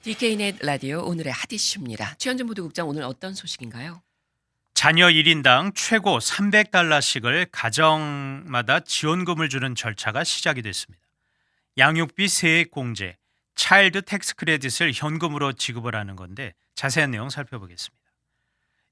DK넷 라디오 오늘의 핫 이슈입니다. 최현준 보도국장 오늘 어떤 소식인가요? 자녀 1인당 최고 300달러씩을 가정마다 지원금을 주는 절차가 시작이 됐습니다. 양육비 세액 공제, 차일드 텍스 크레딧을 현금으로 지급을 하는 건데 자세한 내용 살펴보겠습니다.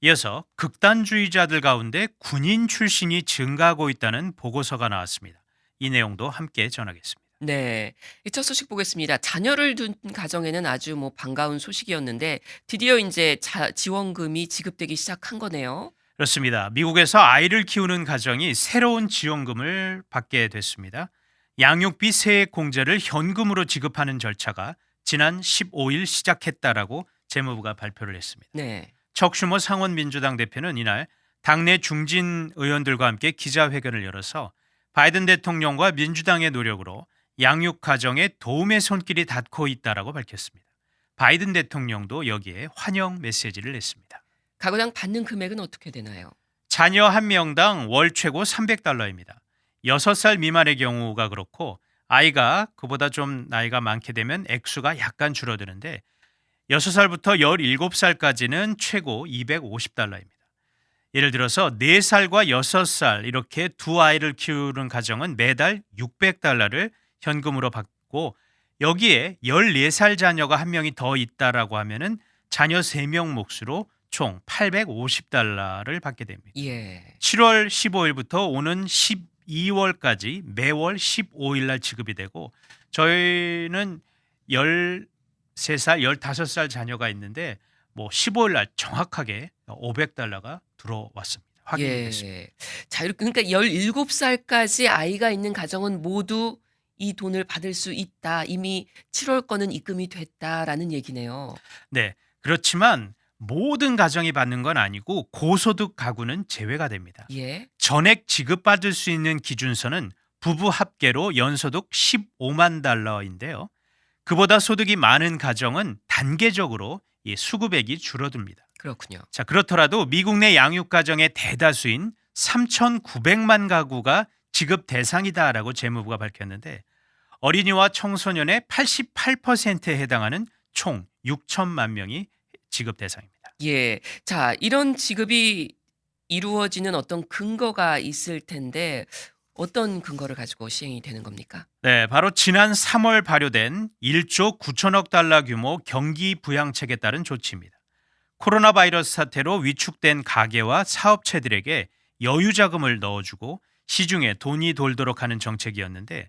이어서 극단주의자들 가운데 군인 출신이 증가하고 있다는 보고서가 나왔습니다. 이 내용도 함께 전하겠습니다. 네, 이 첫 소식 보겠습니다. 자녀를 둔 가정에는 아주 반가운 소식이었는데 드디어 이제 지원금이 지급되기 시작한 거네요. 그렇습니다. 미국에서 아이를 키우는 가정이 새로운 지원금을 받게 됐습니다. 양육비 세액 공제를 현금으로 지급하는 절차가 지난 15일 시작했다라고 재무부가 발표를 했습니다. 네, 척 슈머 상원 민주당 대표는 이날 당내 중진 의원들과 함께 기자회견을 열어서 바이든 대통령과 민주당의 노력으로 양육 가정에 도움의 손길이 닿고 있다라고 밝혔습니다. 바이든 대통령도 여기에 환영 메시지를 냈습니다. 가구당 받는 금액은 어떻게 되나요? 자녀 한 명당 월 최고 300달러입니다. 6살 미만의 경우가 그렇고 아이가 그보다 좀 나이가 많게 되면 액수가 약간 줄어드는데 6살부터 17살까지는 최고 250달러입니다. 예를 들어서 4살과 6살 이렇게 두 아이를 키우는 가정은 매달 600달러를 현금으로 받고 여기에 14살 자녀가 한 명이 더 있다라고 하면은 자녀 3명 몫으로 총 850달러를 받게 됩니다. 예, 7월 15일부터 오는 12월까지 매월 15일 날 지급이 되고 저희는 13살, 15살 자녀가 있는데 15일 날 정확하게 500달러가 들어왔습니다. 확인이 됐습니다. 예. 자, 그러니까 17살까지 아이가 있는 가정은 모두 이 돈을 받을 수 있다. 이미 7월 거는 입금이 됐다라는 얘기네요. 네. 그렇지만 모든 가정이 받는 건 아니고 고소득 가구는 제외가 됩니다. 예, 전액 지급받을 수 있는 기준선은 부부 합계로 연소득 15만 달러인데요. 그보다 소득이 많은 가정은 단계적으로 이 수급액이 줄어듭니다. 그렇군요. 자, 그렇더라도 미국 내 양육 가정의 대다수인 3,900만 가구가 지급 대상이다라고 재무부가 밝혔는데 어린이와 청소년의 88%에 해당하는 총 6천만 명이 지급 대상입니다. 예. 자, 이런 지급이 이루어지는 어떤 근거가 있을 텐데 어떤 근거를 가지고 시행이 되는 겁니까? 네, 바로 지난 3월 발효된 1조 9천억 달러 규모 경기 부양책에 따른 조치입니다. 코로나 바이러스 사태로 위축된 가계와 사업체들에게 여유 자금을 넣어주고 시중에 돈이 돌도록 하는 정책이었는데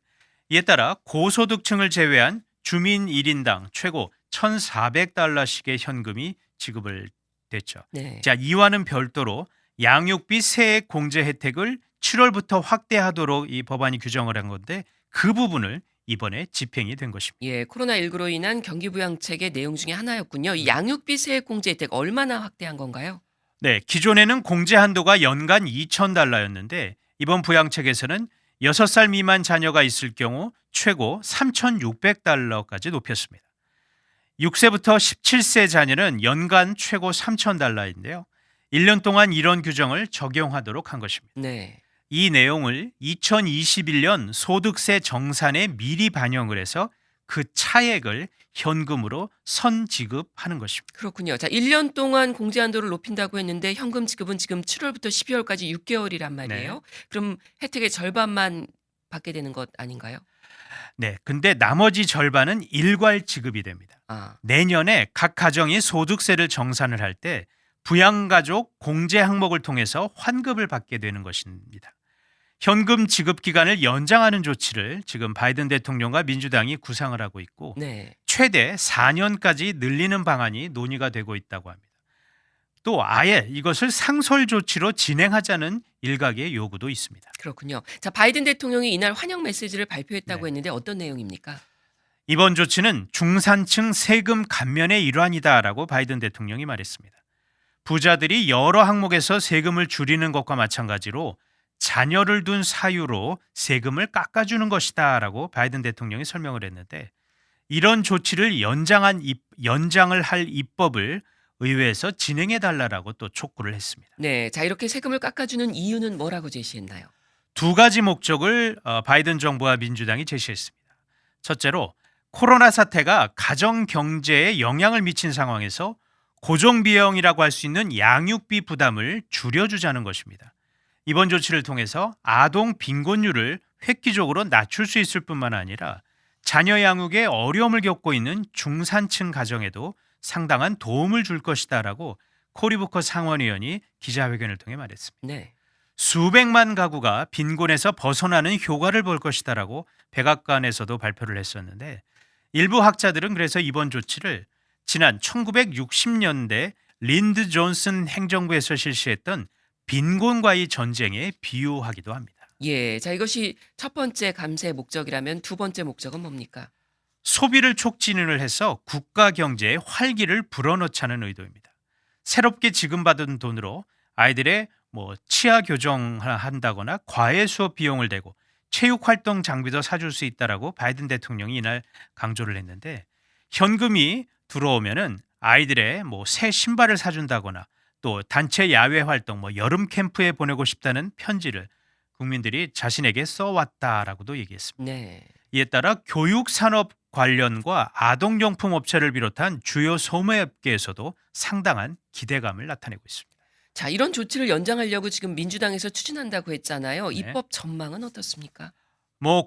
이에 따라 고소득층을 제외한 주민 1인당 최고 1,400달러씩의 현금이 지급을 됐죠. 네. 자, 이와는 별도로 양육비 세액 공제 혜택을 7월부터 확대하도록 이 법안이 규정을 한 건데 그 부분을 이번에 집행이 된 것입니다. 예, 코로나19로 인한 경기부양책의 내용 중에 하나였군요. 이 양육비 세액 공제 혜택 얼마나 확대한 건가요? 네, 기존에는 공제 한도가 연간 2,000달러였는데 이번 부양책에서는 6살 미만 자녀가 있을 경우 최고 3,600달러까지 높였습니다. 6세부터 17세 자녀는 연간 최고 3,000달러인데요. 1년 동안 이런 규정을 적용하도록 한 것입니다. 네. 이 내용을 2021년 소득세 정산에 미리 반영을 해서 그 차액을 현금으로 선지급하는 것입니다. 그렇군요. 자, 1년 동안 공제 한도를 높인다고 했는데 현금 지급은 지금 7월부터 12월까지 6개월이란 말이에요. 네. 그럼 혜택의 절반만 받게 되는 것 아닌가요? 네, 근데 나머지 절반은 일괄 지급이 됩니다. 아, 내년에 각 가정이 소득세를 정산을 할 때 부양가족 공제 항목을 통해서 환급을 받게 되는 것입니다. 현금 지급 기간을 연장하는 조치를 지금 바이든 대통령과 민주당이 구상을 하고 있고 네. 최대 4년까지 늘리는 방안이 논의가 되고 있다고 합니다. 또 아예 이것을 상설 조치로 진행하자는 일각의 요구도 있습니다. 그렇군요. 자, 바이든 대통령이 이날 환영 메시지를 발표했다고 네. 했는데 어떤 내용입니까? 이번 조치는 중산층 세금 감면의 일환이다라고 바이든 대통령이 말했습니다. 부자들이 여러 항목에서 세금을 줄이는 것과 마찬가지로 자녀를 둔 사유로 세금을 깎아주는 것이다라고 바이든 대통령이 설명을 했는데 이런 조치를 연장을 할 입법을 의회에서 진행해 달라라고 또 촉구를 했습니다. 네. 자, 이렇게 세금을 깎아주는 이유는 뭐라고 제시했나요? 두 가지 목적을 바이든 정부와 민주당이 제시했습니다. 첫째로 코로나 사태가 가정 경제에 영향을 미친 상황에서 고정비용이라고 할 수 있는 양육비 부담을 줄여주자는 것입니다. 이번 조치를 통해서 아동 빈곤율을 획기적으로 낮출 수 있을 뿐만 아니라 자녀 양육에 어려움을 겪고 있는 중산층 가정에도 상당한 도움을 줄 것이다라고 코리 부커 상원의원이 기자회견을 통해 말했습니다. 네. 수백만 가구가 빈곤에서 벗어나는 효과를 볼 것이다라고 백악관에서도 발표를 했었는데 일부 학자들은 그래서 이번 조치를 지난 1960년대 린드 존슨 행정부에서 실시했던 빈곤과의 전쟁에 비유하기도 합니다. 예. 자, 이것이 첫 번째 감세의 목적이라면 두 번째 목적은 뭡니까? 소비를 촉진을 해서 국가 경제에 활기를 불어넣자는 의도입니다. 새롭게 지급받은 돈으로 아이들의 치아 교정을 한다거나 과외 수업 비용을 대고 체육 활동 장비도 사줄 수 있다라고 바이든 대통령이 이날 강조를 했는데 현금이 들어오면은 아이들의 새 신발을 사준다거나 또 단체 야외 활동 여름 캠프에 보내고 싶다는 편지를 국민들이 자신에게 써왔다라고도 얘기했습니다. 네. 이에 따라 교육 산업 관련과 아동용품 업체를 비롯한 주요 소매업계에서도 상당한 기대감을 나타내고 있습니다. 자, 이런 조치를 연장하려고 지금 민주당에서 추진한다고 했잖아요. 네. 입법 전망은 어떻습니까?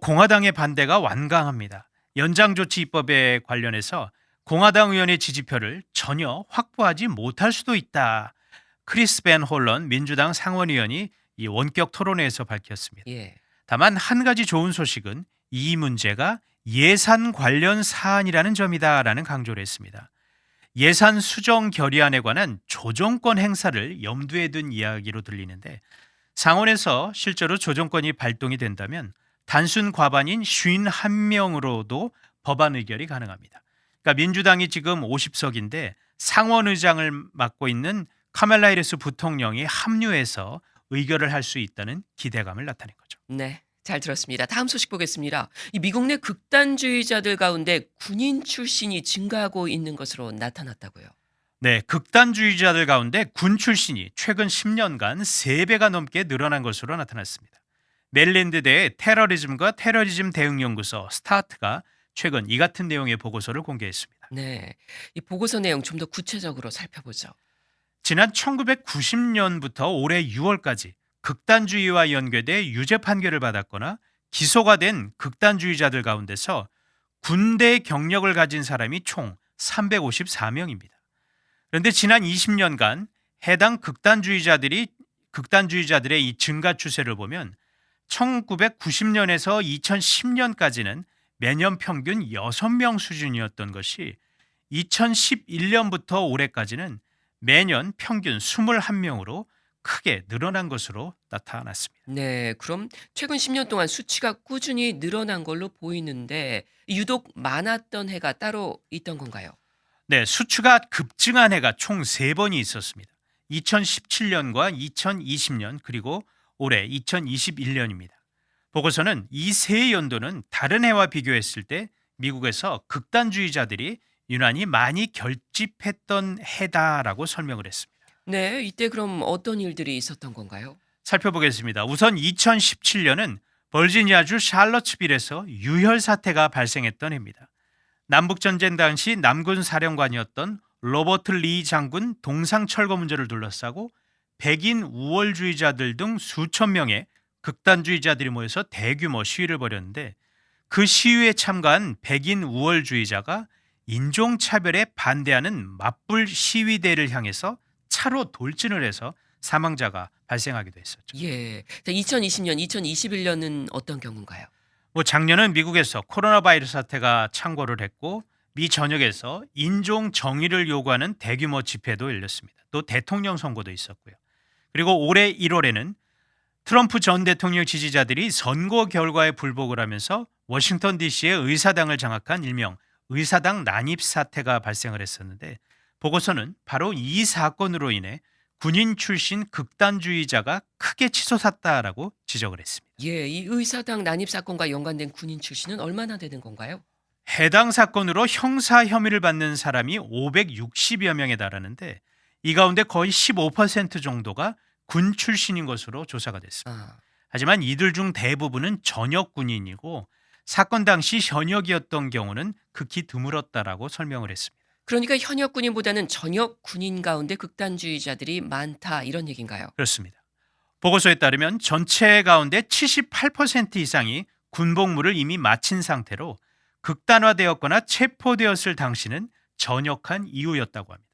공화당의 반대가 완강합니다. 연장 조치 입법에 관련해서 공화당 의원의 지지표를 전혀 확보하지 못할 수도 있다. 크리스 벤 홀런 민주당 상원의원이 이 원격 토론회에서 밝혔습니다. 예. 다만 한 가지 좋은 소식은 이 문제가 예산 관련 사안이라는 점이다라는 강조를 했습니다. 예산 수정 결의안에 관한 조정권 행사를 염두에 둔 이야기로 들리는데 상원에서 실제로 조정권이 발동이 된다면 단순 과반인 51명으로도 법안 의결이 가능합니다. 그러니까 민주당이 지금 50석인데 상원의장을 맡고 있는 카멜라 해리스 부통령이 합류해서 의결을 할 수 있다는 기대감을 나타낸 거죠. 네. 잘 들었습니다. 다음 소식 보겠습니다. 이 미국 내 극단주의자들 가운데 군인 출신이 증가하고 있는 것으로 나타났다고요. 네, 극단주의자들 가운데 군 출신이 최근 10년간 3배가 넘게 늘어난 것으로 나타났습니다. 메릴랜드대의 테러리즘과 테러리즘 대응연구소 스타트가 최근 이 같은 내용의 보고서를 공개했습니다. 네. 이 보고서 내용 좀 더 구체적으로 살펴보죠. 지난 1990년부터 올해 6월까지 극단주의와 연계돼 유죄 판결을 받았거나 기소가 된 극단주의자들 가운데서 군대 경력을 가진 사람이 총 354명입니다. 그런데 지난 20년간 해당 극단주의자들의 이 증가 추세를 보면 1990년에서 2010년까지는 매년 평균 6명 수준이었던 것이 2011년부터 올해까지는 매년 평균 21명으로 크게 늘어난 것으로 나타났습니다. 네. 그럼 최근 10년 동안 수치가 꾸준히 늘어난 걸로 보이는데 유독 많았던 해가 따로 있던 건가요? 네, 수치가 급증한 해가 총 3번이 있었습니다. 2017년과 2020년 그리고 올해 2021년입니다. 보고서는 이 세 연도는 다른 해와 비교했을 때 미국에서 극단주의자들이 유난히 많이 결집했던 해다라고 설명을 했습니다. 네. 이때 그럼 어떤 일들이 있었던 건가요? 살펴보겠습니다. 우선 2017년은 버지니아주 샬럿츠빌에서 유혈 사태가 발생했던 해입니다. 남북전쟁 당시 남군 사령관이었던 로버트 리 장군 동상 철거 문제를 둘러싸고 백인 우월주의자들 등 수천 명의 극단주의자들이 모여서 대규모 시위를 벌였는데 그 시위에 참가한 백인 우월주의자가 인종차별에 반대하는 맞불 시위대를 향해서 차로 돌진을 해서 사망자가 발생하기도 했었죠. 예. 자, 2020년, 2021년은 어떤 경우인가요? 작년은 미국에서 코로나 바이러스 사태가 창궐을 했고 미 전역에서 인종 정의를 요구하는 대규모 집회도 열렸습니다. 또 대통령 선거도 있었고요. 그리고 올해 1월에는 트럼프 전 대통령 지지자들이 선거 결과에 불복을 하면서 워싱턴 DC의 의사당을 장악한 일명 의사당 난입 사태가 발생을 했었는데 보고서는 바로 이 사건으로 인해 군인 출신 극단주의자가 크게 치솟았다라고 지적을 했습니다. 예. 이 의사당 난입 사건과 연관된 군인 출신은 얼마나 되는 건가요? 해당 사건으로 형사 혐의를 받는 사람이 560여 명에 달하는데 이 가운데 거의 15% 정도가 군 출신인 것으로 조사가 됐습니다. 아. 하지만 이들 중 대부분은 전역 군인이고 사건 당시 현역이었던 경우는 극히 드물었다라고 설명을 했습니다. 그러니까 현역 군인보다는 전역 군인 가운데 극단주의자들이 많다 이런 얘기인가요? 그렇습니다. 보고서에 따르면 전체 가운데 78% 이상이 군복무를 이미 마친 상태로 극단화되었거나 체포되었을 당시는 전역한 이후였다고 합니다.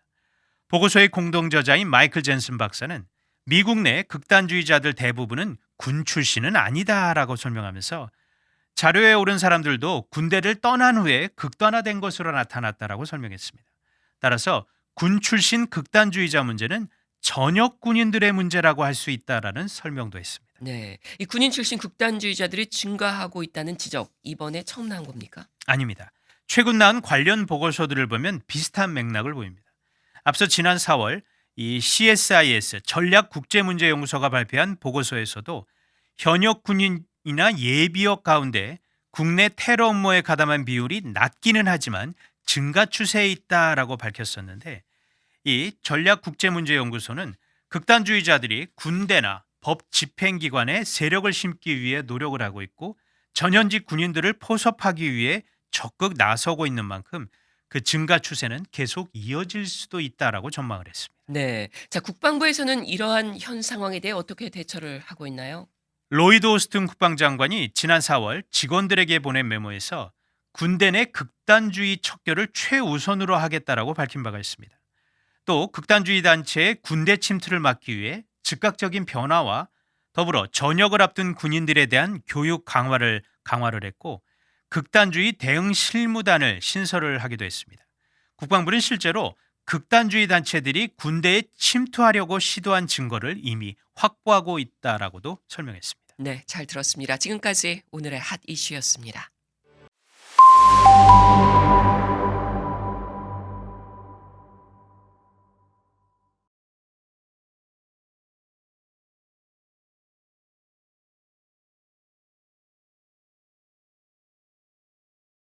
보고서의 공동저자인 마이클 젠슨 박사는 미국 내 극단주의자들 대부분은 군 출신은 아니다라고 설명하면서 자료에 오른 사람들도 군대를 떠난 후에 극단화된 것으로 나타났다라고 설명했습니다. 따라서 군 출신 극단주의자 문제는 전역 군인들의 문제라고 할 수 있다라는 설명도 했습니다. 네. 이 군인 출신 극단주의자들이 증가하고 있다는 지적, 이번에 처음 나온 겁니까? 아닙니다. 최근 나온 관련 보고서들을 보면 비슷한 맥락을 보입니다. 앞서 지난 4월 이 CSIS 전략국제문제연구소가 발표한 보고서에서도 현역 군인이나 예비역 가운데 국내 테러 업무에 가담한 비율이 낮기는 하지만 증가 추세에 있다라고 밝혔었는데, 이 전략국제문제연구소는 극단주의자들이 군대나 법 집행기관에 세력을 심기 위해 노력을 하고 있고 전현직 군인들을 포섭하기 위해 적극 나서고 있는 만큼 그 증가 추세는 계속 이어질 수도 있다라고 전망을 했습니다. 네. 자, 국방부에서는 이러한 현 상황에 대해 어떻게 대처를 하고 있나요? 로이드 오스틴 국방장관이 지난 4월 직원들에게 보낸 메모에서 군대 내 극단주의 척결을 최우선으로 하겠다라고 밝힌 바가 있습니다. 또 극단주의 단체의 군대 침투를 막기 위해 즉각적인 변화와 더불어 전역을 앞둔 군인들에 대한 교육 강화를 했고 극단주의 대응 실무단을 신설을 하기도 했습니다. 국방부는 실제로 극단주의 단체들이 군대에 침투하려고 시도한 증거를 이미 확보하고 있다라고도 설명했습니다. 네, 잘 들었습니다. 지금까지 오늘의 핫 이슈였습니다.